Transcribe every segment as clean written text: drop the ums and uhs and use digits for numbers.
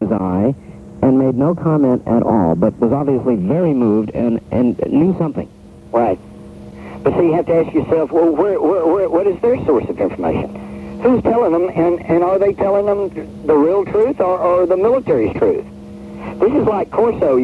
his eye and made no comment at all, but was obviously very moved and knew something. Right. But see, you have to ask yourself, well, what is their source of information? Who's telling them, and are they telling them the real truth or the military's truth? This is like Corso,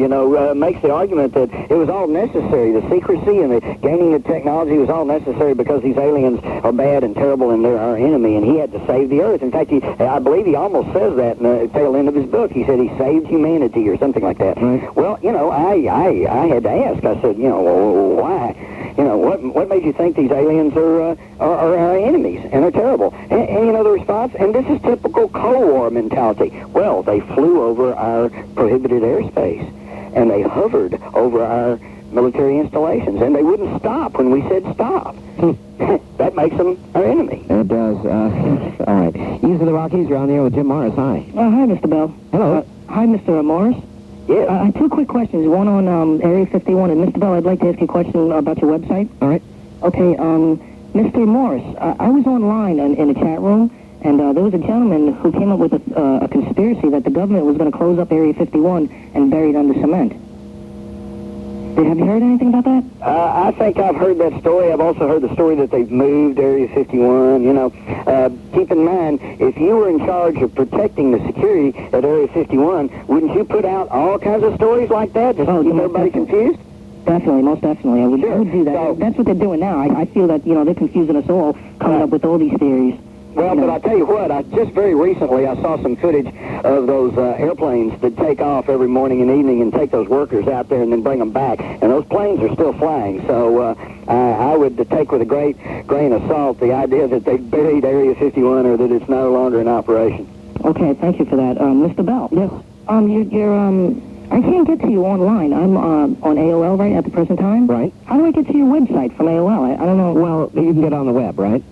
makes the argument that it was all necessary. The secrecy and the gaining the technology was all necessary because these aliens are bad and terrible and they're our enemy, and he had to save the Earth. In fact, I believe he almost says that in the tail end of his book. He said he saved humanity or something like that. Right. Well, I had to ask. I said, why? What made you think these aliens are our enemies and are terrible? And the response, and this is typical Cold War mentality. Well, they flew over our prohibited airspace, and they hovered over our military installations, and they wouldn't stop when we said stop. That makes them our enemy. It does. All right. East of the Rockies, you're on the air with Jim Morris. Hi. Hi, Mr. Bell. Hello. Hi, Mr. Morris. Yeah. I have two quick questions. One on Area 51. And Mr. Bell, I'd like to ask you a question about your website. All right. Okay, Mr. Morris, I was online in a chat room, and there was a gentleman who came up with a conspiracy that the government was going to close up Area 51 and bury it under cement. Have you heard anything about that? I think I've heard that story. I've also heard the story that they've moved Area 51. Keep in mind, if you were in charge of protecting the security at Area 51, wouldn't you put out all kinds of stories like that just to keep everybody confused? Definitely, most definitely. I would do that. So, that's what they're doing now. I feel that, they're confusing us all, coming up with all these theories. Well, but I tell you what, just very recently I saw some footage of those airplanes that take off every morning and evening and take those workers out there and then bring them back. And those planes are still flying. So I would take with a great grain of salt the idea that they buried Area 51 or that it's no longer in operation. Okay, thank you for that. Mr. Bell. Yes. I can't get to you online. I'm on AOL right at the present time. Right. How do I get to your website from AOL? I don't know. Well, you can get on the web, right?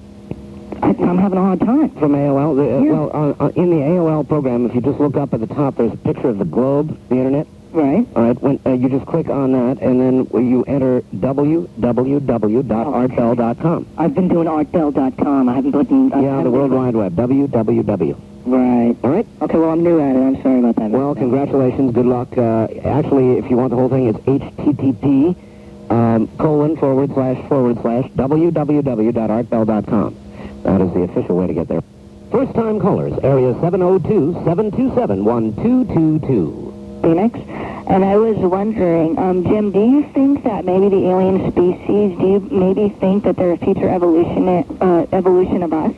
I'm having a hard time. From AOL? Well, in the AOL program, if you just look up at the top, there's a picture of the globe, the internet. Right. All right. When you just click on that, and then you enter www.artbell.com. I've been doing artbell.com. I haven't put in... The World Wide Web. www. Right. All right. Okay, well, I'm new at it. I'm sorry about that. Well, congratulations. Good luck. Actually, if you want the whole thing, it's http ://www.artbell.com. That is the official way to get there. First-time callers, area 702-727-1222. Phoenix. And I was wondering, Jim, do you think that maybe the alien species, do you maybe think that they're a future evolution of us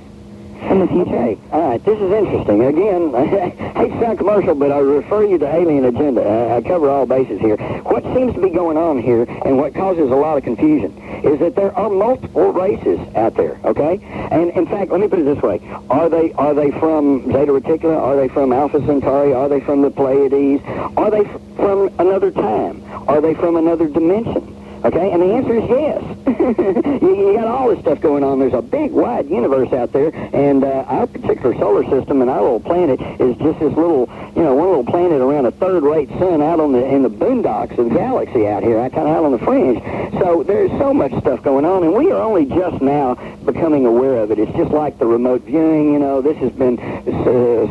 in the future? Okay, all right, this is interesting. Again, I hate to sound commercial, but I refer you to Alien Agenda. I cover all bases here. What seems to be going on here, and what causes a lot of confusion, is that there are multiple races out there, okay? And in fact, let me put it this way. Are they from Zeta Reticula? Are they from Alpha Centauri? Are they from the Pleiades? Are they from another time? Are they from another dimension? Okay, and the answer is yes. you got all this stuff going on. There's a big, wide universe out there, and our particular solar system and our little planet is just this little, one little planet around a third-rate sun out in the boondocks of the galaxy out here, kind of out on the fringe. So there's so much stuff going on, and we are only just now becoming aware of it. It's just like the remote viewing, this has been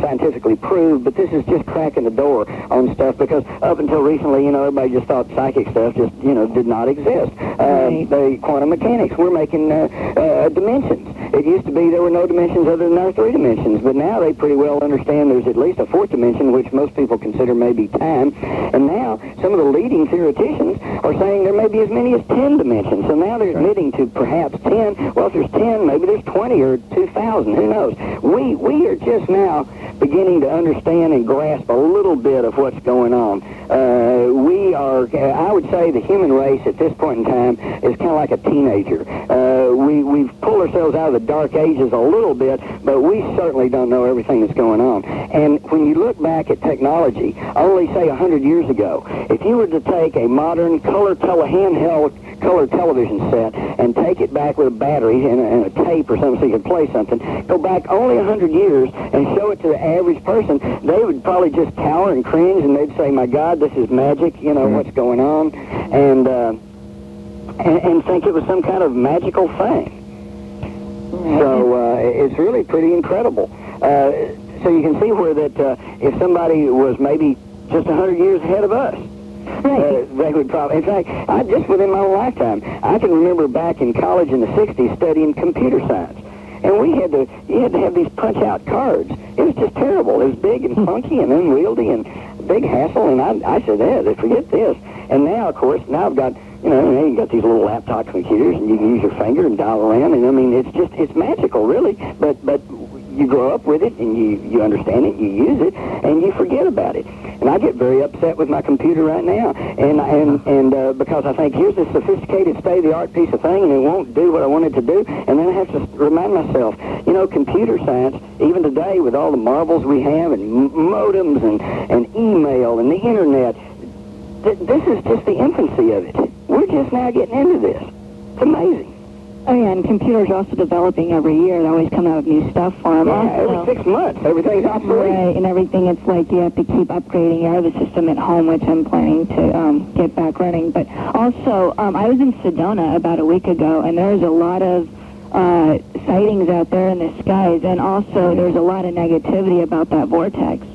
scientifically proved, but this is just cracking the door on stuff, because up until recently, everybody just thought psychic stuff just, did not exist. The quantum mechanics, we're making dimensions. It used to be there were no dimensions other than our three dimensions, but now they pretty well understand there's at least a fourth dimension, which most people consider maybe time. And now some of the leading theoreticians are saying there may be as many as 10 dimensions. So now they're admitting to perhaps 10. Well, if there's 10, maybe there's 20 or 2,000. Who knows? We are just now beginning to understand and grasp a little bit of what's going on. I would say the human race at this point in time is kind of like a teenager. We've pulled ourselves out of the dark ages a little bit, but we certainly don't know everything that's going on. And when you look back at technology, only say 100 years ago, if you were to take a modern handheld color television set and take it back with a battery and a tape or something so you could play something, go back only 100 years and show it to the average person, they would probably just cower and cringe, and they'd say, my God, this is magic, what's going on, and think it was some kind of magical thing. So it's really pretty incredible. so you can see where that if somebody was maybe just 100 years ahead of us, they would probably, in fact, just within my own lifetime, I can remember back in college in the 60s studying computer science. And you had to have these punch-out cards. It was just terrible. It was big and funky and unwieldy and big hassle. And I said, forget this. And now, of course, I've got, you got these little laptop computers, and you can use your finger and dial around. And I mean, it's magical, really. But you grow up with it, and you understand it, you use it, and you forget about it. And I get very upset with my computer right now, and because I think here's this sophisticated, state-of-the-art piece of thing, and it won't do what I want it to do, and then I have to remind myself, computer science, even today with all the marvels we have, and modems, and email, and the internet, this is just the infancy of it. We're just now getting into this. It's amazing. Oh, yeah, and computers are also developing every year. They're always coming out with new stuff for them. Yeah, every 6 months, everything's obsolete. Right, and everything, it's like you have to keep upgrading. I have a system at home, which I'm planning to get back running. But also, I was in Sedona about a week ago, and there's a lot of sightings out there in the skies, and also there's a lot of negativity about that vortex.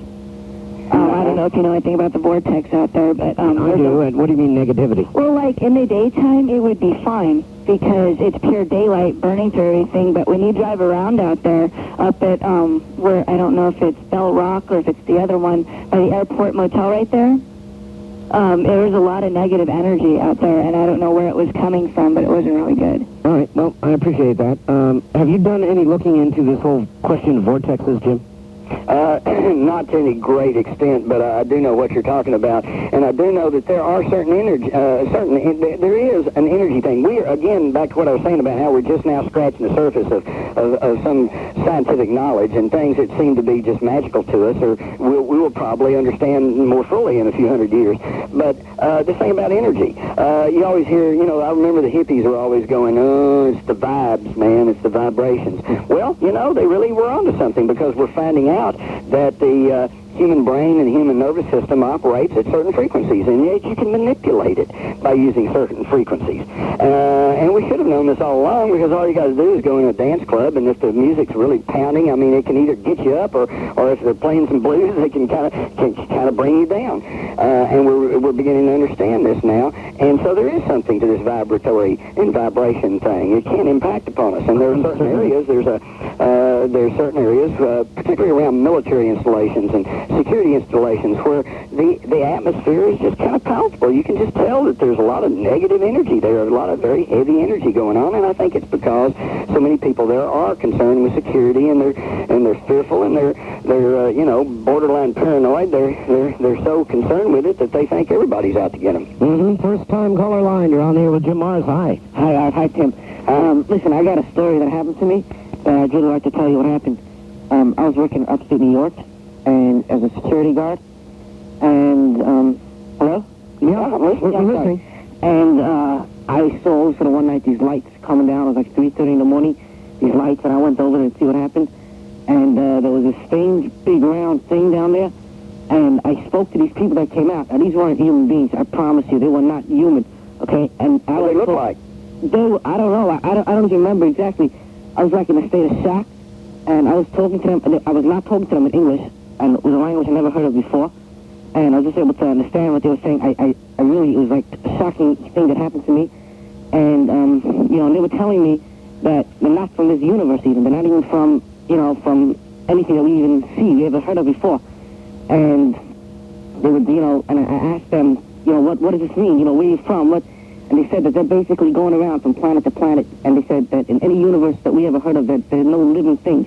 I don't know if you know anything about the vortex out there, but... I do. And what do you mean negativity? Well, like, in the daytime, it would be fine, because it's pure daylight burning through everything, but when you drive around out there, up at, where, I don't know if it's Bell Rock or if it's the other one, by the airport motel right there, there was a lot of negative energy out there, and I don't know where it was coming from, but it wasn't really good. All right. Well, I appreciate that. Have you done any looking into this whole question of vortexes, Jim? Not to any great extent, but I do know what you're talking about, and I do know that there are certain energy, there is an energy thing. We are, again, back to what I was saying about how we're just now scratching the surface of some scientific knowledge and things that seem to be just magical to us, or we will probably understand more fully in a few hundred years. But this thing about energy, you always hear, I remember the hippies were always going, oh, it's the vibes, man, it's the vibrations. Well, they really were onto something, because we're finding out that the human brain and human nervous system operates at certain frequencies, and yet you can manipulate it by using certain frequencies. And we should have known this all along, because all you got to do is go in a dance club, and if the music's really pounding, I mean, it can either get you up, or if they're playing some blues, it can kind of bring you down. And we're beginning to understand this now, and so there is something to this vibratory and vibration thing. It can impact upon us, and there are certain areas. There's certain areas, particularly around military installations and security installations, where the atmosphere is just kind of palpable. You can just tell that there's a lot of negative energy there, a lot of very heavy energy going on, and I think it's because so many people there are concerned with security, and they're fearful, and they're borderline paranoid. They're so concerned with it that they think everybody's out to get them. Mm-hmm. First time caller line. You're on the air with Jim Mars. Hi. Hi, Tim. Listen, I got a story that happened to me that I'd really like to tell you what happened. I was working upstate New York, and as a security guard, and, hello? Yeah, I'm listening. And I saw also one night these lights coming down. It was like 3:30 in the morning, these lights, and I went over there to see what happened. And there was this strange, big, round thing down there, and I spoke to these people that came out. Now, these weren't human beings, I promise you. They were not human, okay? And What do they look like? I don't know. I don't even remember exactly. I was like in a state of shock, and I was talking to them, and I was not talking to them in English, and it was a language I never heard of before, and I was just able to understand what they were saying. I really, it was like a shocking thing that happened to me, and, and they were telling me that they're not from this universe even. They're not even from, from anything that we even see, we ever heard of before. And they would, and I asked them, what does this mean? Where are you from? And they said that they're basically going around from planet to planet, and they said that in any universe that we ever heard of, that there's no living things.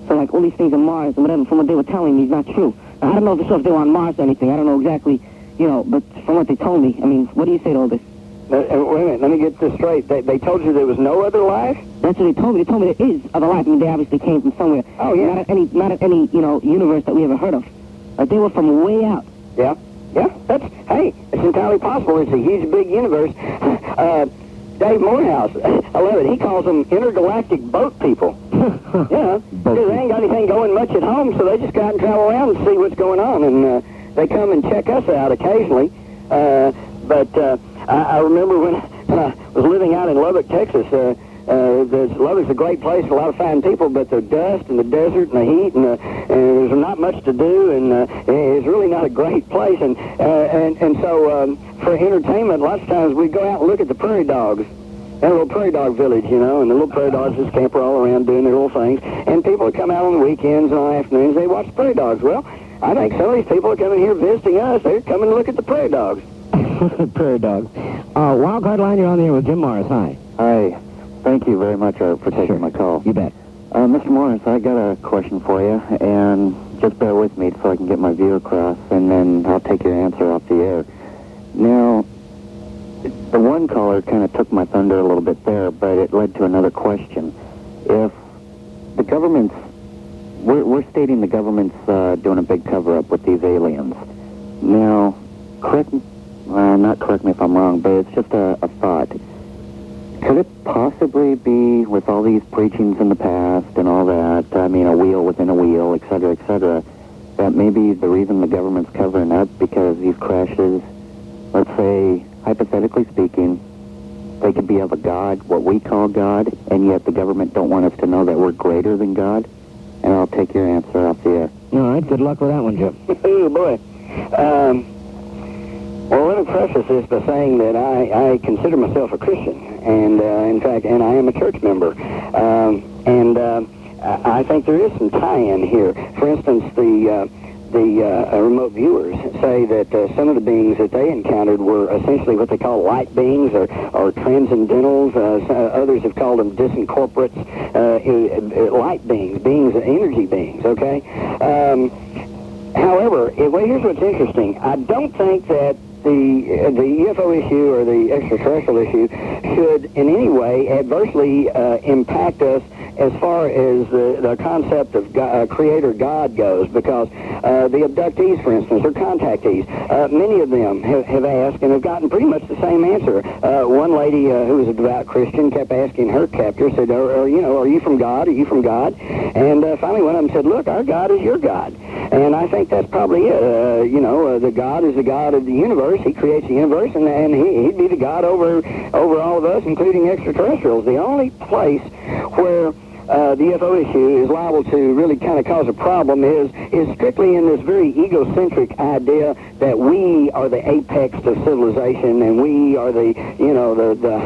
So, like, all these things on Mars and whatever, from what they were telling me, is not true. Now, I don't know if they were on Mars or anything. I don't know exactly, but from what they told me, I mean, what do you say to all this? Wait a minute, let me get this straight. They told you there was no other life? That's what they told me. They told me there is other life. I mean, they obviously came from somewhere. Oh, yeah. Not at any universe that we ever heard of. They were from way out. Yeah. Yeah, it's entirely possible. It's a huge, big universe. Dave Morehouse, I love it. He calls them intergalactic boat people. Yeah, because they ain't got anything going much at home, so they just go out and travel around and see what's going on, and they come and check us out occasionally. But I remember when I was living out in Lubbock, Texas, Love is a great place, a lot of fine people, but the dust and the desert and the heat and there's not much to do, and it's really not a great place. And so for entertainment, lots of times we go out and look at the prairie dogs. That little prairie dog village, and the little prairie dogs just camper all around doing their little things. And people come out on the weekends and on afternoons, they watch prairie dogs. Well, I think some of these people are coming here visiting us. They're coming to look at the prairie dogs. Prairie dogs. Wildcard line, you're on the air with Jim Morris. Hi. Hi. Thank you very much for taking my call. You bet. Mr. Morris, I got a question for you, and just bear with me so I can get my view across, and then I'll take your answer off the air. Now, the one caller kind of took my thunder a little bit there, but it led to another question. If the government's, we're stating the government's doing a big cover-up with these aliens. Now, not correct me if I'm wrong, but it's just a thought. Could it possibly be, with all these preachings in the past and all that, I mean, a wheel within a wheel, et cetera, that maybe the reason the government's covering up because these crashes, let's say, hypothetically speaking, they could be of a god, what we call God, and yet the government don't want us to know that we're greater than God? And I'll take your answer off the air. All right, good luck with that one, Jim. Oh, boy. Well, let me preface this by saying that I consider myself a Christian, and in fact, and I am a church member, I think there is some tie-in here. For instance, the remote viewers say that some of the beings that they encountered were essentially what they call light beings or transcendentals. Others have called them disincorporates, light beings, energy beings. Okay. However, here's what's interesting. I don't think that the UFO issue or the extraterrestrial issue should in any way adversely impact us as far as the concept of Creator God goes, because the abductees, for instance, or contactees, many of them have asked and have gotten pretty much the same answer. One lady who was a devout Christian kept asking her captor, said, are you from God? Are you from God? And finally one of them said, look, our God is your God. And I think that's probably it. The God is the God of the universe. He creates the universe, and he'd be the God over all of us, including extraterrestrials. The only place where the UFO issue is liable to really kind of cause a problem is strictly in this very egocentric idea that we are the apex of civilization and we are the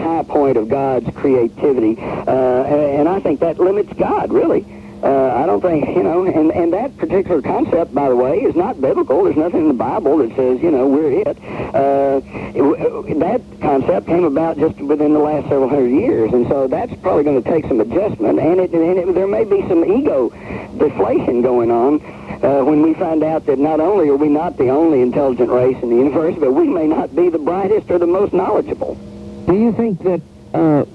high point of God's creativity. And I think that limits God, really. I don't think, and that particular concept, by the way, is not biblical. There's nothing in the Bible that says, we're it. That concept came about just within the last several hundred years, and so that's probably going to take some adjustment, and there may be some ego deflation going on when we find out that not only are we not the only intelligent race in the universe, but we may not be the brightest or the most knowledgeable. Do you think that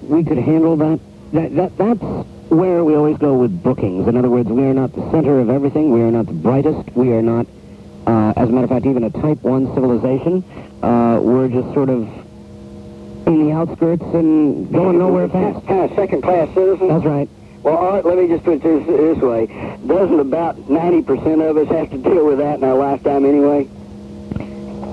we could handle that? That's where we always go with bookings. In other words, we are not the center of everything. We are not the brightest. We are not, as a matter of fact, even a Type 1 civilization. We're just sort of in the outskirts and going nowhere fast. Kind of second-class citizens? That's right. Well, all right, let me just put it this way. Doesn't about 90% of us have to deal with that in our lifetime anyway?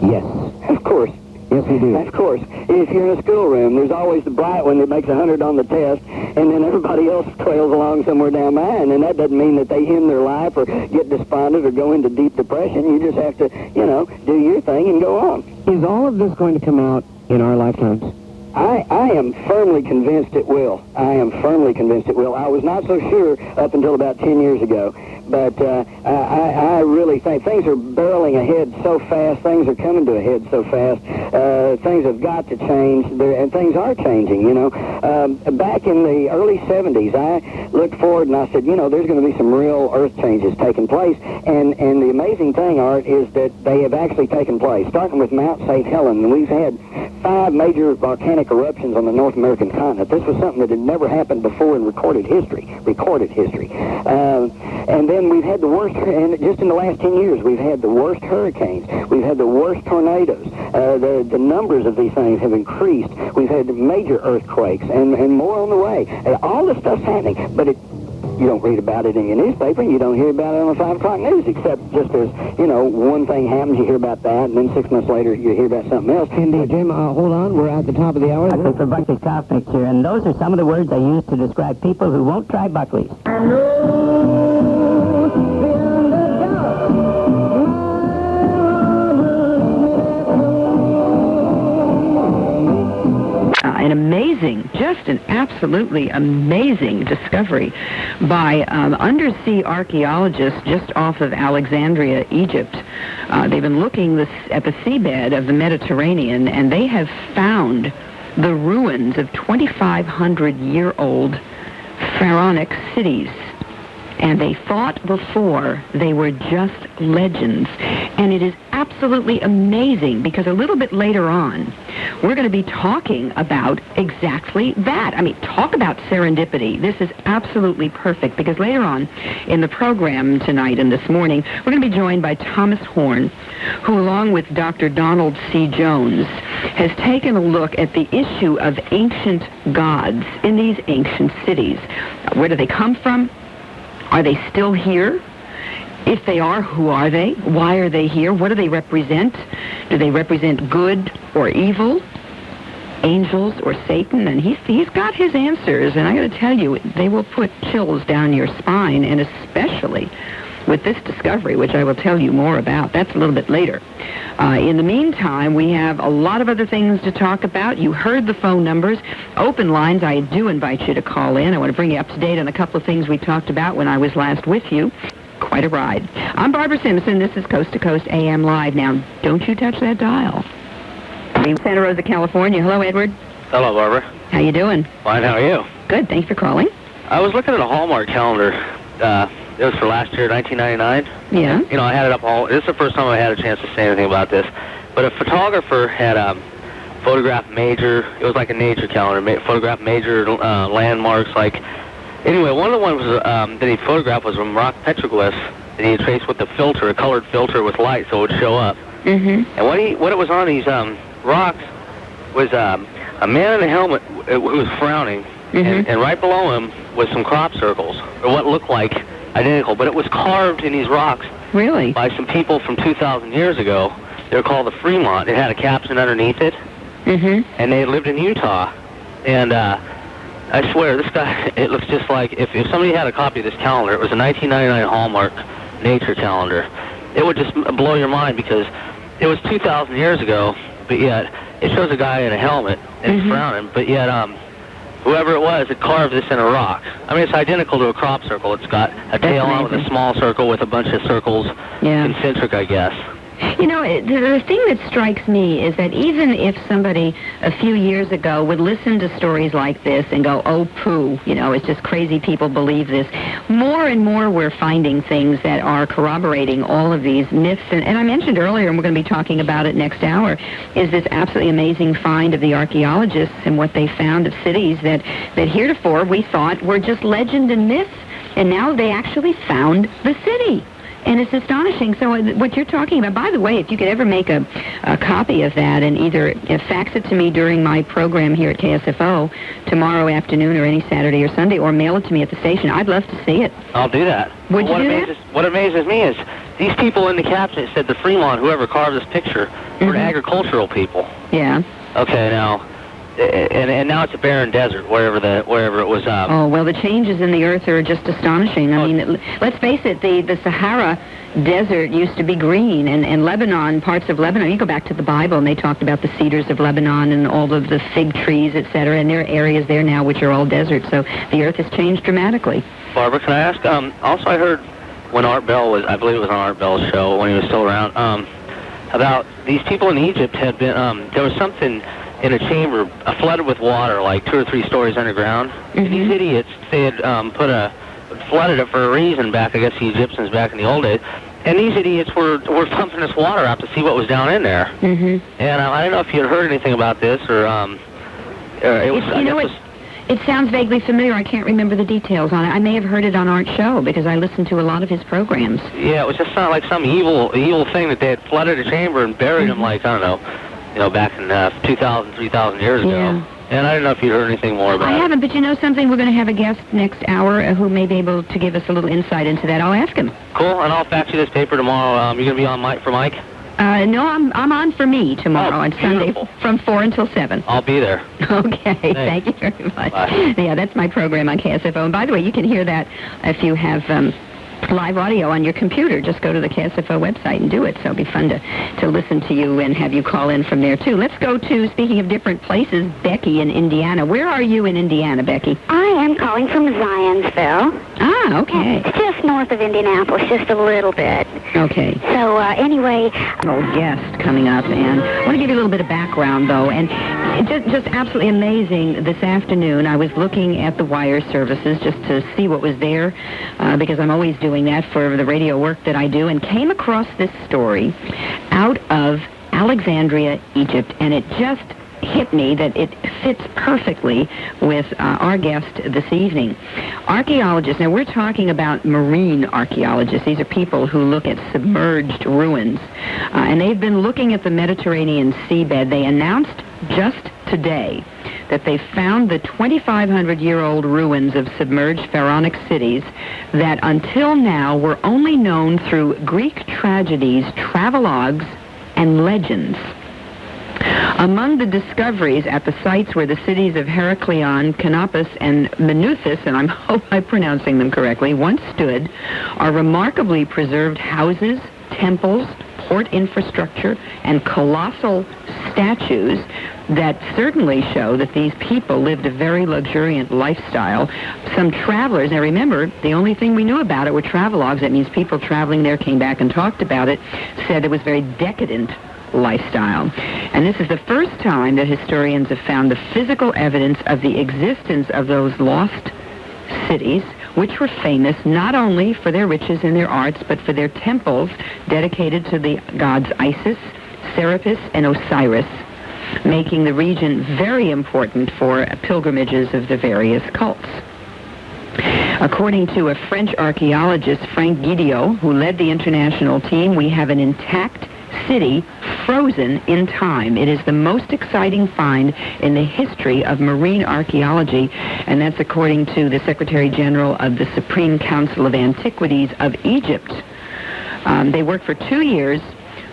Yes. Of course. Yes, we do. Of course. If you're in a schoolroom, there's always the bright one that makes 100 on the test, and then everybody else trails along somewhere down behind. And that doesn't mean that they end their life or get despondent or go into deep depression. You just have to, do your thing and go on. Is all of this going to come out in our lifetimes? I am firmly convinced it will. I am firmly convinced it will. I was not so sure up until about 10 years ago. But I really think things are barreling ahead so fast. Things are coming to a head so fast. Things have got to change, and things are changing, Back in the early 70s, I looked forward and I said, there's going to be some real earth changes taking place. And the amazing thing, Art, is that they have actually taken place, starting with Mount St. Helens. And we've had 5 major volcanic eruptions on the North American continent. This was something that had never happened before in recorded history. And then we've had the worst, and just in the last 10 years, we've had the worst hurricanes. We've had the worst tornadoes. The numbers of these things have increased. We've had major earthquakes and more on the way. All this stuff's happening, but you don't read about it in your newspaper, and you don't hear about it on the 5 o'clock news, except just as, one thing happens, you hear about that, and then 6 months later, you hear about something else. Indeed, Jim, hold on. We're at the top of the hour. Buckley for Buckley's Cough Mixture, and those are some of the words I use to describe people who won't try Buckley's. An amazing, just an absolutely amazing discovery by undersea archaeologists just off of Alexandria, Egypt. They've been looking at the seabed of the Mediterranean, and they have found the ruins of 2,500-year-old pharaonic cities. And they thought before they were just legends. And it is absolutely amazing because a little bit later on, we're going to be talking about exactly that. I mean, talk about serendipity. This is absolutely perfect because later on in the program tonight and this morning, we're going to be joined by Thomas Horn, who along with Dr. Donald C. Jones has taken a look at the issue of ancient gods in these ancient cities. Where do they come from? Are they still here? If they are, who are they? Why are they here? What do they represent? Do they represent good or evil? Angels or Satan? And he's got his answers, and I got to tell you, they will put chills down your spine, and especially with this discovery, which I will tell you more about. That's a little bit later. In the meantime, we have a lot of other things to talk about. You heard the phone numbers. Open lines, I do invite you to call in. I want to bring you up to date on a couple of things we talked about when I was last with you. Quite a ride. I'm Barbara Simpson. This is Coast to Coast AM Live. Now, don't you touch that dial. Santa Rosa, California. Hello, Edward. Hello, Barbara. How you doing? Fine, how are you? Good, thanks for calling. I was looking at a Hallmark calendar. It was for last year, 1999. Yeah. I had it up all. This is the first time I had a chance to say anything about this. But a photographer had photographed major. It was like a nature calendar. Photographed major landmarks. Anyway, one of the ones that he photographed was from rock petroglyphs that he had traced with a filter, a colored filter with light, so it would show up. Mm-hmm. And what it was on these rocks was a man in a helmet who was frowning, and right below him was some crop circles, or what looked like identical, but it was carved in these rocks. Really? By some people from 2,000 years ago. They were called the Fremont. It had a caption underneath it, and they lived in Utah. And I swear, this guy, it looks just like, if somebody had a copy of this calendar, it was a 1999 Hallmark nature calendar, it would just blow your mind because it was 2,000 years ago, but yet it shows a guy in a helmet and he's frowning, but yet whoever it was, it carved this in a rock. I mean, it's identical to a crop circle. It's got a tail on with a small circle with a bunch of circles, concentric, I guess. The thing that strikes me is that even if somebody a few years ago would listen to stories like this and go, oh, poo, it's just crazy people believe this, more and more we're finding things that are corroborating all of these myths. And I mentioned earlier, and we're going to be talking about it next hour, is this absolutely amazing find of the archaeologists and what they found of cities that heretofore we thought were just legend and myth, and now they actually found the city. And it's astonishing. So what you're talking about, by the way, if you could ever make a copy of that and either fax it to me during my program here at KSFO tomorrow afternoon or any Saturday or Sunday, or mail it to me at the station, I'd love to see it. I'll do that. Would you do that? What amazes me is these people in the caption said the Fremont, whoever carved this picture, were agricultural people. Yeah. Okay, now... And now it's a barren desert, wherever it was. Oh, well, the changes in the earth are just astonishing. I mean, let's face it, the Sahara Desert used to be green, and Lebanon, parts of Lebanon, you go back to the Bible, and they talked about the cedars of Lebanon and all of the fig trees, etc., and there are areas there now which are all desert, so the earth has changed dramatically. Barbara, can I ask, also I heard when Art Bell was, I believe it was on Art Bell's show when he was still around, about these people in Egypt had been, there was something in a chamber flooded with water, like 2 or 3 stories underground. And these idiots, they had flooded it for a reason back, I guess the Egyptians back in the old days. And these idiots were pumping this water out to see what was down in there. And I don't know if you had heard anything about this, or it was... It sounds vaguely familiar. I can't remember the details on it. I may have heard it on Art's show because I listened to a lot of his programs. Yeah, it was just like some evil thing that they had flooded a chamber and buried them, like, I don't know, back in 2,000, 3,000 years ago. And I don't know if you heard anything more about it. I haven't, but you know something? We're going to have a guest next hour who may be able to give us a little insight into that. I'll ask him. Cool, and I'll fax you this paper tomorrow. You're going to be on for Mike? No, I'm on for me tomorrow on Sunday from 4 until 7. I'll be there. Okay, thank you very much. Bye. Yeah, that's my program on KSFO. And by the way, you can hear that if you have live audio on your computer. Just go to the KSFO website and do it. So it'll be fun to listen to you and have you call in from there, too. Let's go to, speaking of different places, Becky in Indiana. Where are you in Indiana, Becky? I am calling from Zionsville. Ah, okay. It's just north of Indianapolis, just a little bit. Okay. So, anyway... An old guest coming up, and I want to give you a little bit of background, though. And just absolutely amazing, this afternoon I was looking at the wire services just to see what was there, because I'm always doing that for the radio work that I do, and came across this story out of Alexandria, Egypt, and it just hit me that it fits perfectly with our guest this evening. Archaeologists, now we're talking about marine archaeologists. These are people who look at submerged ruins, and they've been looking at the Mediterranean seabed. They announced just today that they found the 2,500-year-old ruins of submerged pharaonic cities that until now were only known through Greek tragedies, travelogues, and legends. Among the discoveries at the sites where the cities of Heracleion, Canopus, and Minuthis, and I hope I'm pronouncing them correctly, once stood, are remarkably preserved houses, temples, port infrastructure, and colossal statues that certainly show that these people lived a very luxuriant lifestyle. Some travelers, now remember, the only thing we knew about it were travelogues. That means people traveling there came back and talked about it, said it was very decadent lifestyle. And this is the first time that historians have found the physical evidence of the existence of those lost cities, which were famous not only for their riches and their arts, but for their temples dedicated to the gods Isis, Serapis, and Osiris, making the region very important for pilgrimages of the various cults. According to a French archaeologist, Frank Guidiot, who led the international team, we have an intact city frozen in time. It is the most exciting find in the history of marine archaeology, and that's according to the Secretary General of the Supreme Council of Antiquities of Egypt. They worked for 2 years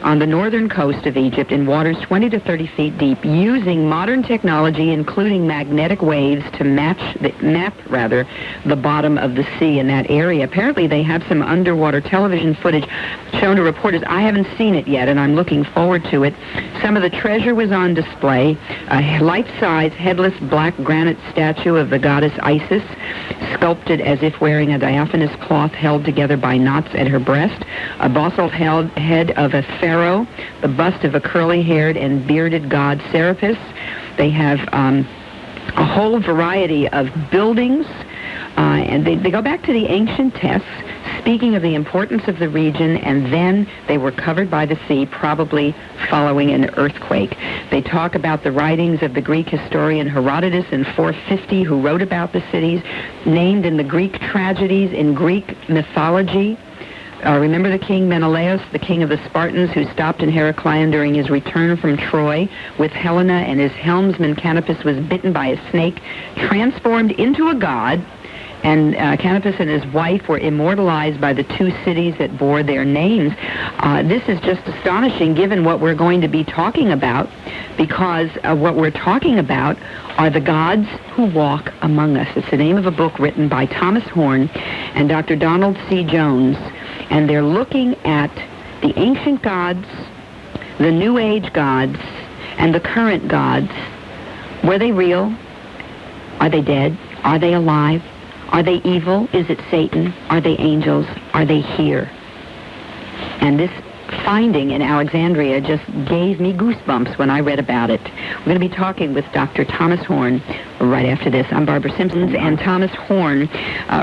on the northern coast of Egypt in waters 20 to 30 feet deep, using modern technology, including magnetic waves, to map the bottom of the sea in that area. Apparently, they have some underwater television footage shown to reporters. I haven't seen it yet, and I'm looking forward to it. Some of the treasure was on display. A life-size, headless black granite statue of the goddess Isis, sculpted as if wearing a diaphanous cloth held together by knots at her breast, a basalt head of a pharaoh, the bust of a curly-haired and bearded god Serapis. They have a whole variety of buildings, and they go back to the ancient texts, speaking of the importance of the region, and then they were covered by the sea, probably following an earthquake. They talk about the writings of the Greek historian Herodotus in 450, who wrote about the cities, named in the Greek tragedies in Greek mythology. Remember the king Menelaus, the king of the Spartans, who stopped in Heracleion during his return from Troy with Helena, and his helmsman Canopus was bitten by a snake, transformed into a god, and Canopus and his wife were immortalized by the 2 cities that bore their names. This is just astonishing given what we're going to be talking about, because what we're talking about are the gods who walk among us. It's the name of a book written by Thomas Horn and Dr. Donald C. Jones, and they're looking at the ancient gods, the New Age gods, and the current gods. Were they real? Are they dead? Are they alive? Are they evil? Is it Satan? Are they angels? Are they here? And this finding in Alexandria just gave me goosebumps when I read about it. We're going to be talking with Dr. Thomas Horn right after this. I'm Barbara Simpson, and Thomas Horn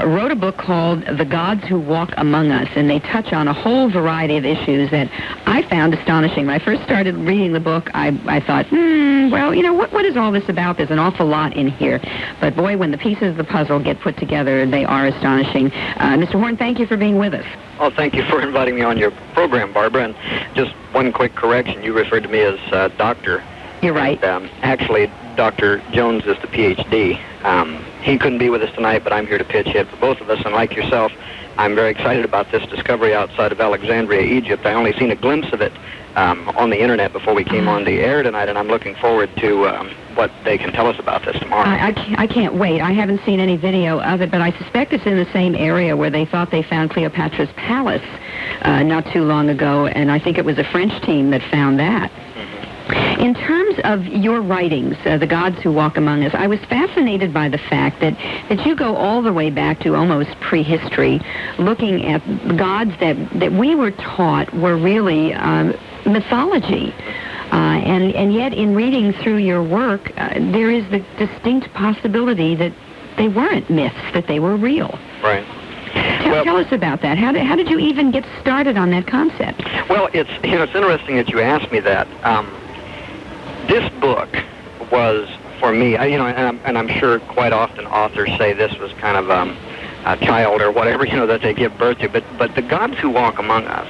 wrote a book called The Gods Who Walk Among Us, and they touch on a whole variety of issues that I found astonishing. When I first started reading the book, I thought, well, you know, what is all this about? There's an awful lot in here. But boy, when the pieces of the puzzle get put together, they are astonishing. Mr. Horn, thank you for being with us. Oh, thank you for inviting me on your program, Barbara. And just one quick correction. You referred to me as doctor. You're right. And, actually, Dr. Jones is the PhD. He couldn't be with us tonight, but I'm here to pitch it for both of us. And like yourself, I'm very excited about this discovery outside of Alexandria, Egypt. I only seen a glimpse of it on the internet before we came on the air tonight, and I'm looking forward to what they can tell us about this tomorrow. I can't wait. I haven't seen any video of it, but I suspect it's in the same area where they thought they found Cleopatra's palace not too long ago, and I think it was a French team that found that. In terms of your writings, The Gods Who Walk Among Us, I was fascinated by the fact that you go all the way back to almost prehistory, looking at gods that we were taught were really mythology. And yet, in reading through your work, there is the distinct possibility that they weren't myths, that they were real. Right. Tell us about that. How did you even get started on that concept? Well, it's interesting that you asked me that. This book was, for me, and I'm sure quite often authors say this was kind of a child or whatever, that they give birth to, but The Gods Who Walk Among Us,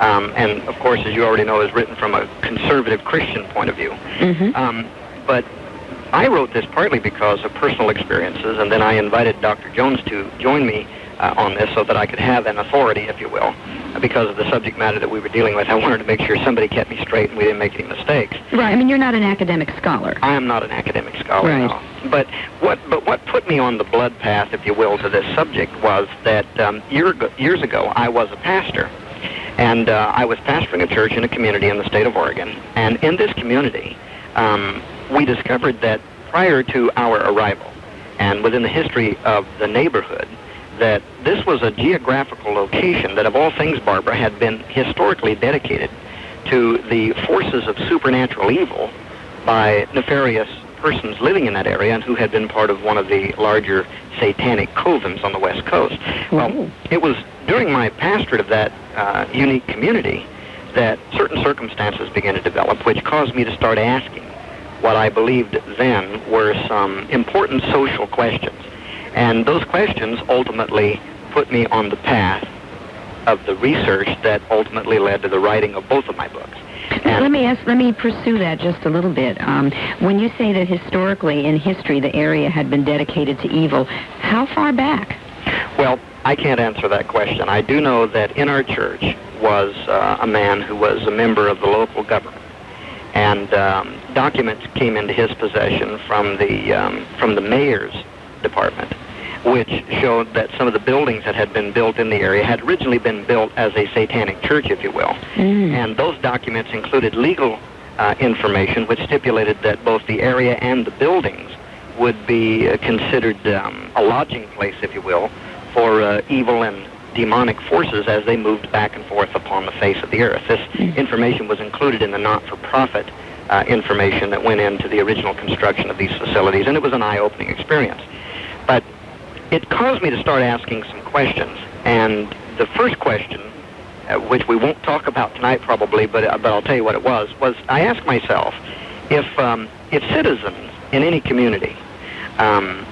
and of course, as you already know, is written from a conservative Christian point of view. But I wrote this partly because of personal experiences, and then I invited Dr. Jones to join me on this so that I could have an authority, if you will, because of the subject matter that we were dealing with. I wanted to make sure somebody kept me straight and we didn't make any mistakes. Right. I mean, you're not an academic scholar. I am not an academic scholar, right. No. But what put me on the blood path, if you will, to this subject was that years ago I was a pastor. And I was pastoring a church in a community in the state of Oregon. And in this community, we discovered that prior to our arrival, and within the history of the neighborhood, that this was a geographical location that, of all things, Barbara, had been historically dedicated to the forces of supernatural evil by nefarious persons living in that area and who had been part of one of the larger satanic covens on the West Coast. Well, it was during my pastorate of that unique community that certain circumstances began to develop, which caused me to start asking what I believed then were some important social questions. And those questions ultimately put me on the path of the research that ultimately led to the writing of both of my books. And let me pursue that just a little bit. When you say that historically, in history, the area had been dedicated to evil, how far back? Well, I can't answer that question. I do know that in our church was a man who was a member of the local government, and documents came into his possession from the mayor's department, which showed that some of the buildings that had been built in the area had originally been built as a satanic church, if you will. And those documents included legal information which stipulated that both the area and the buildings would be considered a lodging place, if you will, for evil and demonic forces as they moved back and forth upon the face of the earth. This information was included in the not-for-profit information that went into the original construction of these facilities, and it was an eye-opening experience. But it caused me to start asking some questions, and the first question, which we won't talk about tonight probably, but I'll tell you what it was I asked myself, if citizens in any community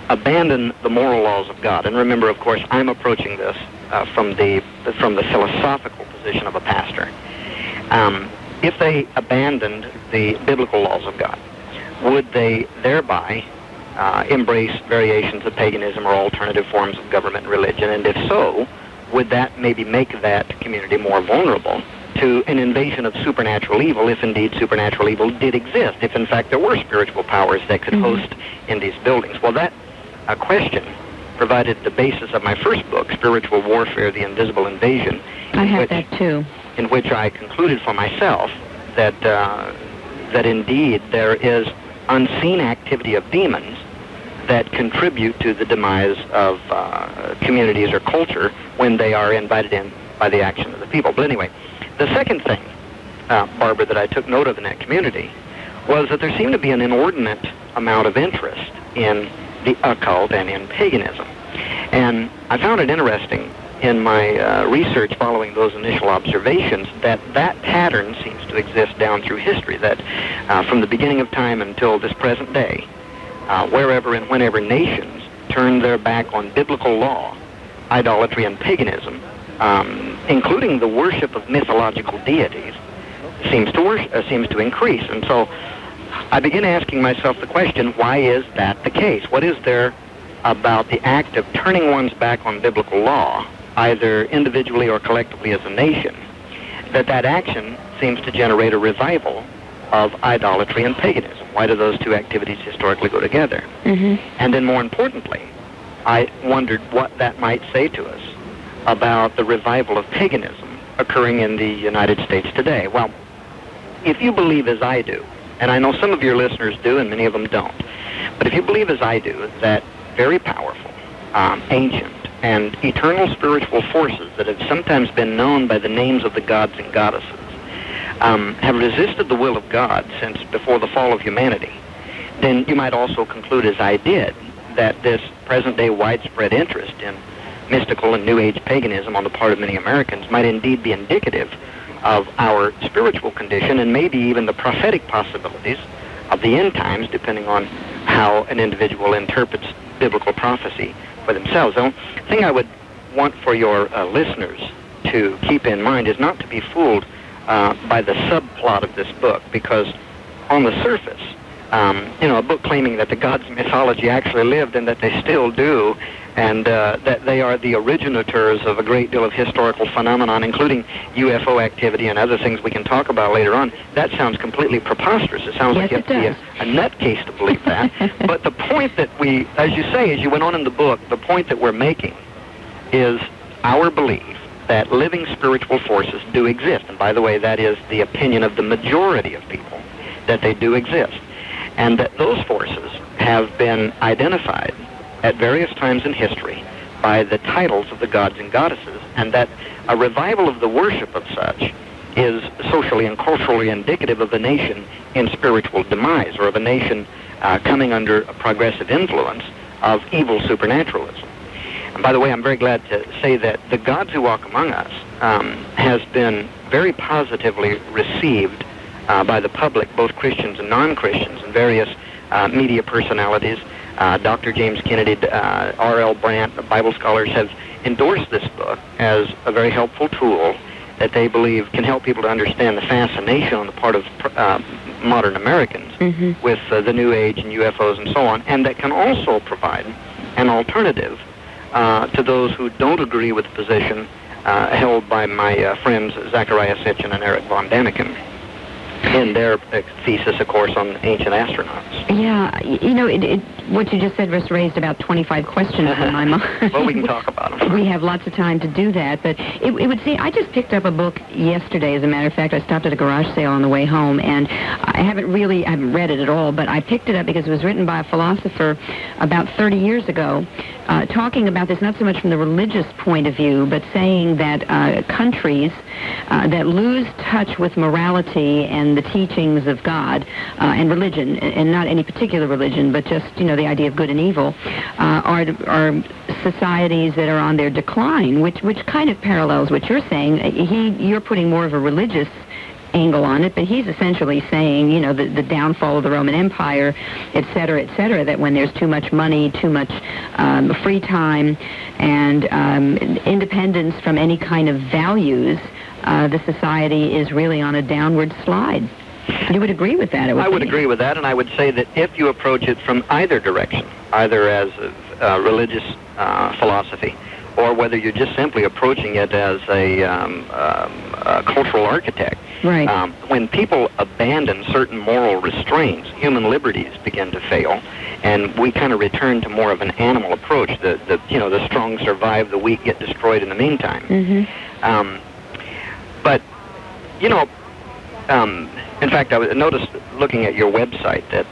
abandon the moral laws of God, and remember, of course, I'm approaching this from the philosophical position of a pastor, if they abandoned the biblical laws of God, would they thereby embrace variations of paganism or alternative forms of government and religion? And if so, would that maybe make that community more vulnerable to an invasion of supernatural evil, if indeed supernatural evil did exist, if in fact there were spiritual powers that could host in these buildings? Well, that question provided the basis of my first book, Spiritual Warfare, The Invisible Invasion. I have that too. In which I concluded for myself that indeed there is unseen activity of demons that contribute to the demise of communities or culture when they are invited in by the action of the people. But anyway, the second thing, Barbara, that I took note of in that community was that there seemed to be an inordinate amount of interest in the occult and in paganism. And I found it interesting in my research following those initial observations that pattern seems to exist down through history, that from the beginning of time until this present day, wherever and whenever nations turn their back on biblical law, idolatry and paganism, including the worship of mythological deities, seems to increase. And so I begin asking myself the question, why is that the case? What is there about the act of turning one's back on biblical law, either individually or collectively as a nation, that action seems to generate a revival of idolatry and paganism? Why do those two activities historically go together? And then more importantly, I wondered what that might say to us about the revival of paganism occurring in the United States today. Well, if you believe as I do, and I know some of your listeners do and many of them don't, but if you believe as I do that very powerful, ancient, and eternal spiritual forces that have sometimes been known by the names of the gods and goddesses have resisted the will of God since before the fall of humanity, then you might also conclude, as I did, that this present-day widespread interest in mystical and New Age paganism on the part of many Americans might indeed be indicative of our spiritual condition and maybe even the prophetic possibilities of the end times, depending on how an individual interprets biblical prophecy for themselves. The thing I would want for your listeners to keep in mind is not to be fooled by the subplot of this book, because on the surface, a book claiming that the gods of mythology actually lived and that they still do, and that they are the originators of a great deal of historical phenomenon, including UFO activity and other things we can talk about later on, that sounds completely preposterous. It sounds like you have to be a nutcase to believe that. But the point that we, as you say, as you went on in the book, the point that we're making is our belief that living spiritual forces do exist. And by the way, that is the opinion of the majority of people, that they do exist. And that those forces have been identified at various times in history by the titles of the gods and goddesses, and that a revival of the worship of such is socially and culturally indicative of a nation in spiritual demise, or of a nation coming under a progressive influence of evil supernaturalism. And by the way, I'm very glad to say that The Gods Who Walk Among Us has been very positively received by the public, both Christians and non-Christians, and various media personalities. Dr. James Kennedy, R.L. Brandt, the Bible scholars have endorsed this book as a very helpful tool that they believe can help people to understand the fascination on the part of modern Americans with the New Age and UFOs and so on, and that can also provide an alternative to those who don't agree with the position held by my friends Zachariah Sitchin and Eric von Daniken in their thesis, of course, on ancient astronauts. Yeah, what you just said just raised about 25 questions in my mind. Well, we can talk about them. We have lots of time to do that, but it would seem, I just picked up a book yesterday, as a matter of fact. I stopped at a garage sale on the way home, and I haven't read it at all, but I picked it up because it was written by a philosopher about 30 years ago, talking about this not so much from the religious point of view, but saying that countries that lose touch with morality and the teachings of God and religion, and not any particular religion, but just, the idea of good and evil, are societies that are on their decline, which kind of parallels what you're saying. You're putting more of a religious angle on it, but he's essentially saying, the downfall of the Roman Empire, et cetera, that when there's too much money, too much free time, and independence from any kind of values, the society is really on a downward slide. You would agree with that? I would agree with that, and I would say that if you approach it from either direction, either as a religious philosophy, or whether you're just simply approaching it as a cultural architect, right. When people abandon certain moral restraints, human liberties begin to fail, and we kind of return to more of an animal approach. The strong survive, the weak get destroyed in the meantime. But in fact, I noticed looking at your website that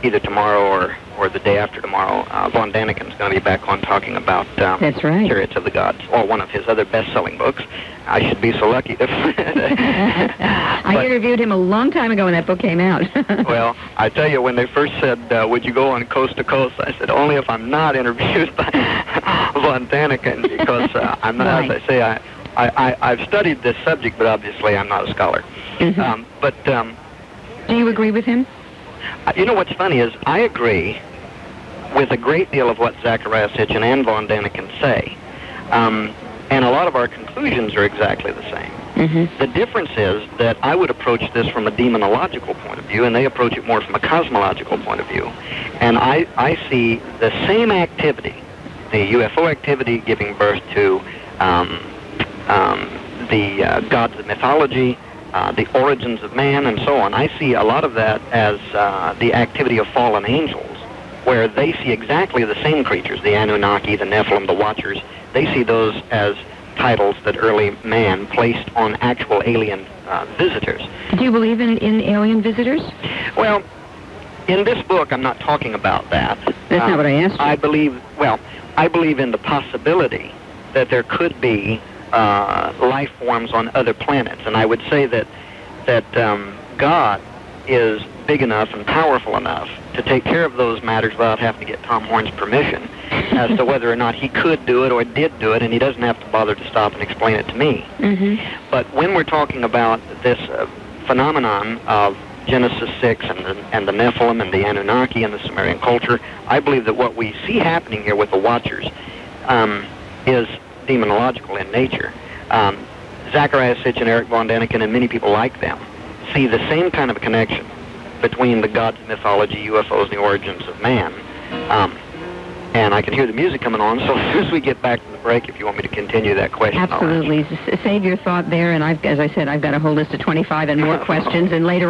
either tomorrow or the day after tomorrow, von Daniken's going to be back on talking about That's right. Chariots of the Gods, or one of his other best-selling books. I should be so lucky. I interviewed him a long time ago when that book came out. Well, I tell you, when they first said, would you go on Coast to Coast, I said, only if I'm not interviewed by von Daniken, because I'm not, right. As I say, I've studied this subject, but obviously I'm not a scholar. Do you agree with him? What's funny is I agree with a great deal of what Zachariah Sitchin and von Daniken say, and a lot of our conclusions are exactly the same. The difference is that I would approach this from a demonological point of view, and they approach it more from a cosmological point of view. And I see the same activity, the UFO activity giving birth to the gods of mythology, the origins of man, and so on. I see a lot of that as the activity of fallen angels, where they see exactly the same creatures, the Anunnaki, the Nephilim, the Watchers. They see those as titles that early man placed on actual alien visitors. Do you believe in alien visitors? Well, in this book, I'm not talking about that. That's not what I asked you. I believe in the possibility that there could be life forms on other planets, and I would say that God is big enough and powerful enough to take care of those matters without having to get Tom Horn's permission as to whether or not he could do it or did do it, and he doesn't have to bother to stop and explain it to me. But when we're talking about this phenomenon of Genesis 6 and the Nephilim and the Anunnaki and the Sumerian culture, I believe that what we see happening here with the Watchers is demonological in nature. Zachariah Sitch and Eric von Däniken and many people like them see the same kind of a connection between the gods of mythology, UFOs, and the origins of man. And I can hear the music coming on, so as soon as we get back from the break, if you want me to continue that question. Absolutely. Save your thought there, and as I said, I've got a whole list of 25 and more questions, and later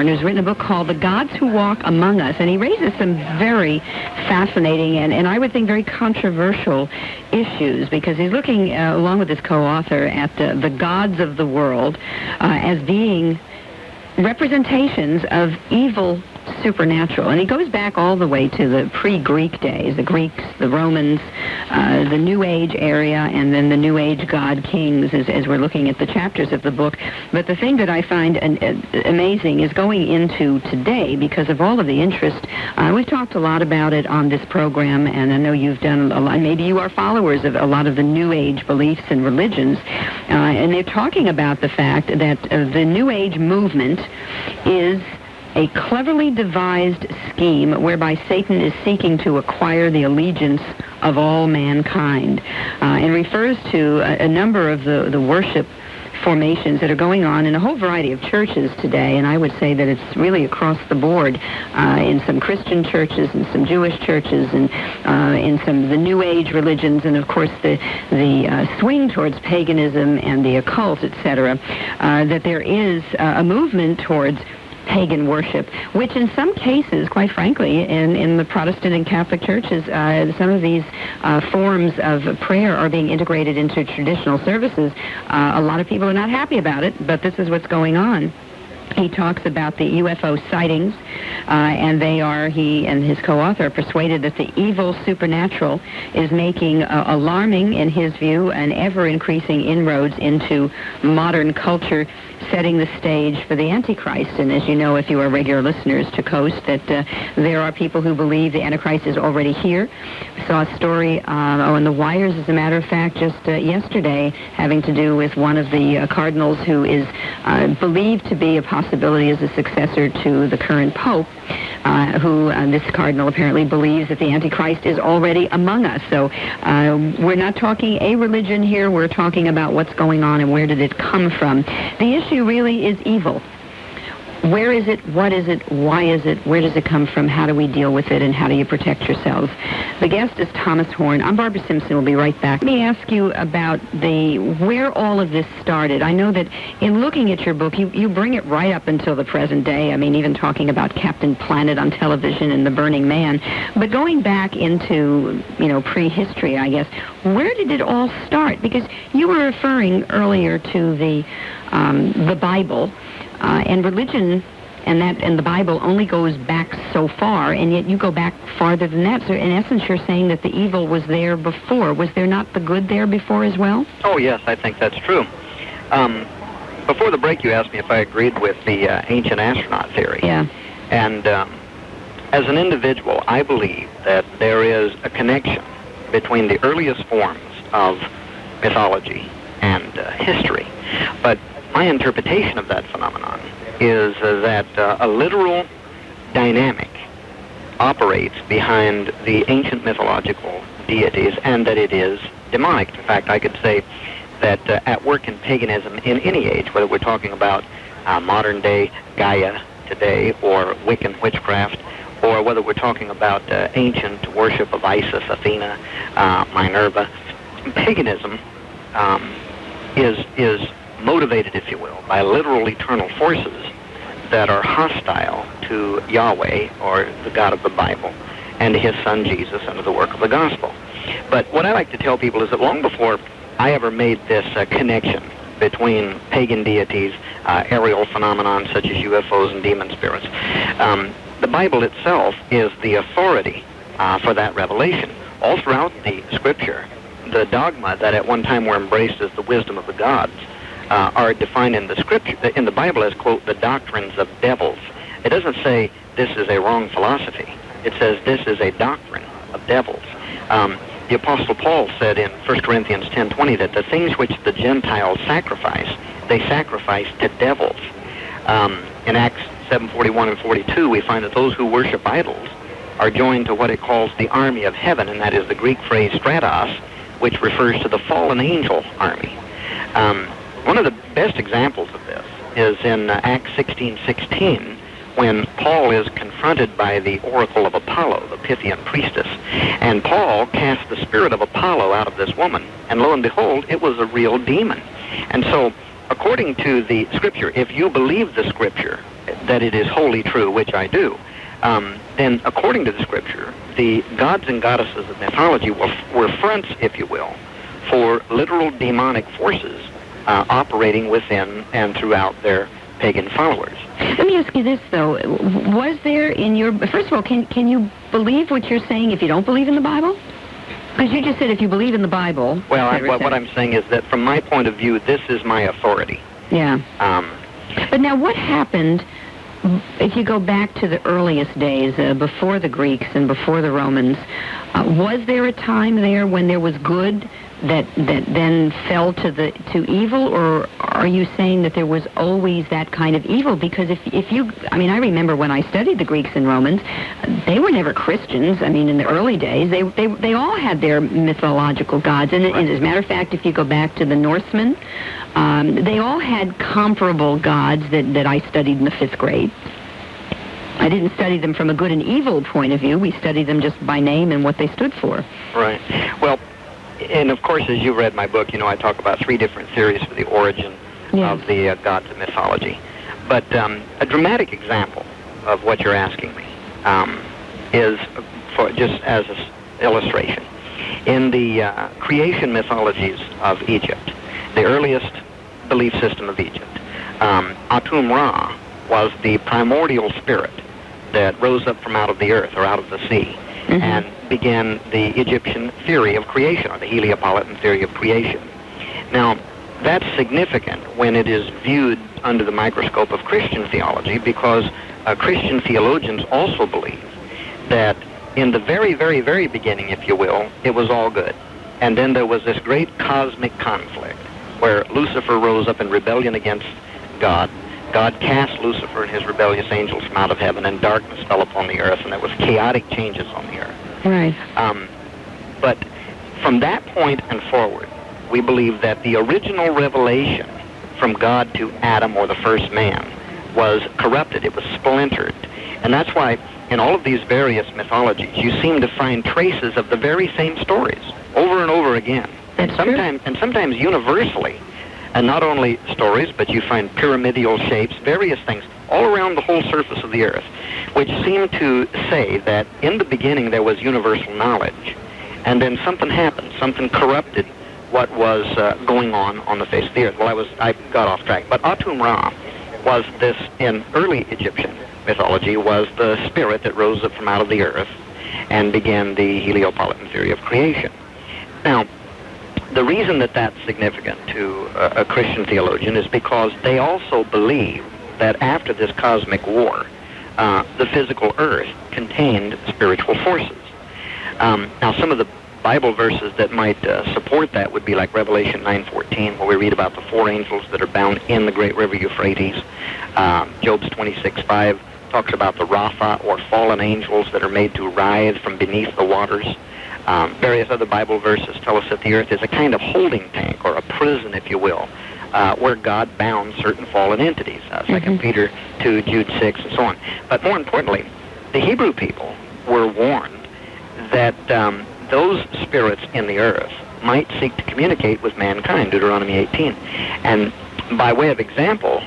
who's written a book called The Gods Who Walk Among Us, and he raises some very fascinating and I would think very controversial issues, because he's looking, along with his co-author, at the gods of the world as being representations of evil supernatural. And he goes back all the way to the pre-Greek days, the Greeks, the Romans, the New Age area, and then the New Age god kings as we're looking at the chapters of the book. But the thing that I find amazing is going into today, because of all of the interest. We've talked a lot about it on this program, and I know you've done a lot. Maybe you are followers of a lot of the New Age beliefs and religions, and they're talking about the fact that the New Age movement is a cleverly devised scheme whereby Satan is seeking to acquire the allegiance of all mankind, and refers to a number of the worship formations that are going on in a whole variety of churches today, and I would say that it's really across the board in some Christian churches and some Jewish churches and in some of the New Age religions, and of course the swing towards paganism and the occult, etc., that there is a movement towards pagan worship, which in some cases, quite frankly, in the Protestant and Catholic churches, some of these forms of prayer are being integrated into traditional services. A lot of people are not happy about it, but this is what's going on. He talks about the UFO sightings, and he and his co-author are persuaded that the evil supernatural is making alarming, in his view, and ever-increasing inroads into modern culture, setting the stage for the Antichrist. And as you know, if you are regular listeners to Coast, that there are people who believe the Antichrist is already here. I saw a story on the wires, as a matter of fact, just yesterday, having to do with one of the cardinals who is believed to be a possibility as a successor to the current Pope, this cardinal apparently believes that the Antichrist is already among us. So we're not talking a religion here, we're talking about what's going on and where did it come from. The issue really is evil. Where is it? What is it? Why is it? Where does it come from? How do we deal with it? And how do you protect yourselves? The guest is Thomas Horn. I'm Barbara Simpson. We'll be right back. Let me ask you about where all of this started. I know that in looking at your book, you bring it right up until the present day. I mean, even talking about Captain Planet on television and the Burning Man. But going back into, prehistory, I guess, where did it all start? Because you were referring earlier to the Bible. And religion and the Bible only goes back so far, and yet you go back farther than that. So in essence, you're saying that the evil was there before. Was there not the good there before as well? Oh, yes, I think that's true. Before the break, you asked me if I agreed with the ancient astronaut theory. Yeah. And as an individual, I believe that there is a connection between the earliest forms of mythology and history. But my interpretation of that phenomenon is that a literal dynamic operates behind the ancient mythological deities, and that it is demonic. In fact, I could say that at work in paganism in any age, whether we're talking about modern-day Gaia today or Wiccan witchcraft, or whether we're talking about ancient worship of Isis, Athena, Minerva, paganism is motivated, if you will, by literal eternal forces that are hostile to Yahweh, or the God of the Bible, and His Son Jesus under the work of the gospel. But what I like to tell people is that long before I ever made this connection between pagan deities, aerial phenomenon such as UFOs and demon spirits, the Bible itself is the authority for that revelation. All throughout the Scripture, the dogma that at one time were embraced as the wisdom of the gods are defined in the Scripture, in the Bible, as, quote, the doctrines of devils. It doesn't say this is a wrong philosophy. It says this is a doctrine of devils. The Apostle Paul said in 1 Corinthians 10:20 that the things which the Gentiles sacrifice, they sacrifice to devils. In Acts 7:41 and 42, we find that those who worship idols are joined to what it calls the army of heaven, and that is the Greek phrase stratos, which refers to the fallen angel army. One of the best examples of this is in Acts 16:16, when Paul is confronted by the oracle of Apollo, the Pythian priestess. And Paul cast the spirit of Apollo out of this woman, and lo and behold, it was a real demon. And so, according to the Scripture, if you believe the Scripture, that it is wholly true, which I do, then according to the Scripture, the gods and goddesses of mythology were fronts, if you will, for literal demonic forces operating within and throughout their pagan followers. Let me ask you this, though. Was there in your... First of all, can you believe what you're saying if you don't believe in the Bible? Because you just said if you believe in the Bible... Well, what I'm saying is that from my point of view, this is my authority. Yeah. But now what happened if you go back to the earliest days, before the Greeks and before the Romans? Was there a time there when there was good that then fell to evil, or are you saying that there was always that kind of evil? Because if you, I mean, I remember when I studied the Greeks and Romans, they were never Christians. I mean, in the early days, they all had their mythological gods, and as a matter of fact, if you go back to the Norsemen, they all had comparable gods that I studied in the 5th grade. I didn't study them from a good and evil point of view. We studied them just by name and what they stood for. Right. Well, and of course, as you read my book, you know, I talk about 3 different theories for the origin of the gods of mythology. But a dramatic example of what you're asking me is, for just as an illustration, in the creation mythologies of Egypt, the earliest belief system of Egypt, Atum Ra was the primordial spirit that rose up from out of the earth or out of the sea, and began the Egyptian theory of creation, or the Heliopolitan theory of creation. Now, that's significant when it is viewed under the microscope of Christian theology, because Christian theologians also believe that in the very, very, very beginning, if you will, it was all good. And then there was this great cosmic conflict where Lucifer rose up in rebellion against God. God cast Lucifer and his rebellious angels from out of heaven, and darkness fell upon the earth, and there was chaotic changes on the earth. Right. But from that point and forward, we believe that the original revelation from God to Adam, or the first man, was corrupted. It was splintered. And that's why in all of these various mythologies, you seem to find traces of the very same stories over and over again. That's and sometimes universally. And not only stories, but you find pyramidal shapes, various things, all around the whole surface of the earth, which seem to say that in the beginning there was universal knowledge, and then something happened, something corrupted what was going on the face of the earth. Well, I got off track. But Atum Ra was this, in early Egyptian mythology, was the spirit that rose up from out of the earth and began the Heliopolitan theory of creation. Now, the reason that that's significant to a Christian theologian is because they also believe that after this cosmic war, the physical earth contained spiritual forces. Now, some of the Bible verses that might support that would be like Revelation 9:14, where we read about the 4 angels that are bound in the great river Euphrates. Job's 26:5 talks about the Rapha, or fallen angels, that are made to writhe from beneath the waters. Various other Bible verses tell us that the earth is a kind of holding tank, or a prison, if you will, where God bound certain fallen entities, 2 Peter 2, Jude 6, and so on. But more importantly, the Hebrew people were warned that those spirits in the earth might seek to communicate with mankind, Deuteronomy 18. And by way of example,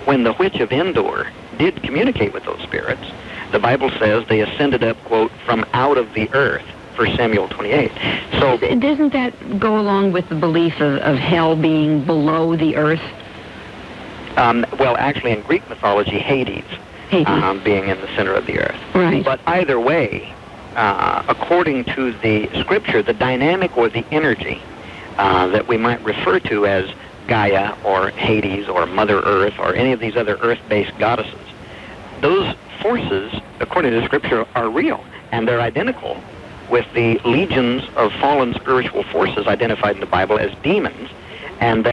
when the witch of Endor did communicate with those spirits, the Bible says they ascended up, quote, from out of the earth, 1 Samuel 28. So doesn't that go along with the belief of hell being below the earth? Well, actually, in Greek mythology, Hades. Being in the center of the earth. Right. But either way, according to the Scripture, the dynamic or the energy that we might refer to as Gaia or Hades or Mother Earth or any of these other earth-based goddesses, those forces, according to the Scripture, are real, and they're identical with the legions of fallen spiritual forces identified in the Bible as demons, and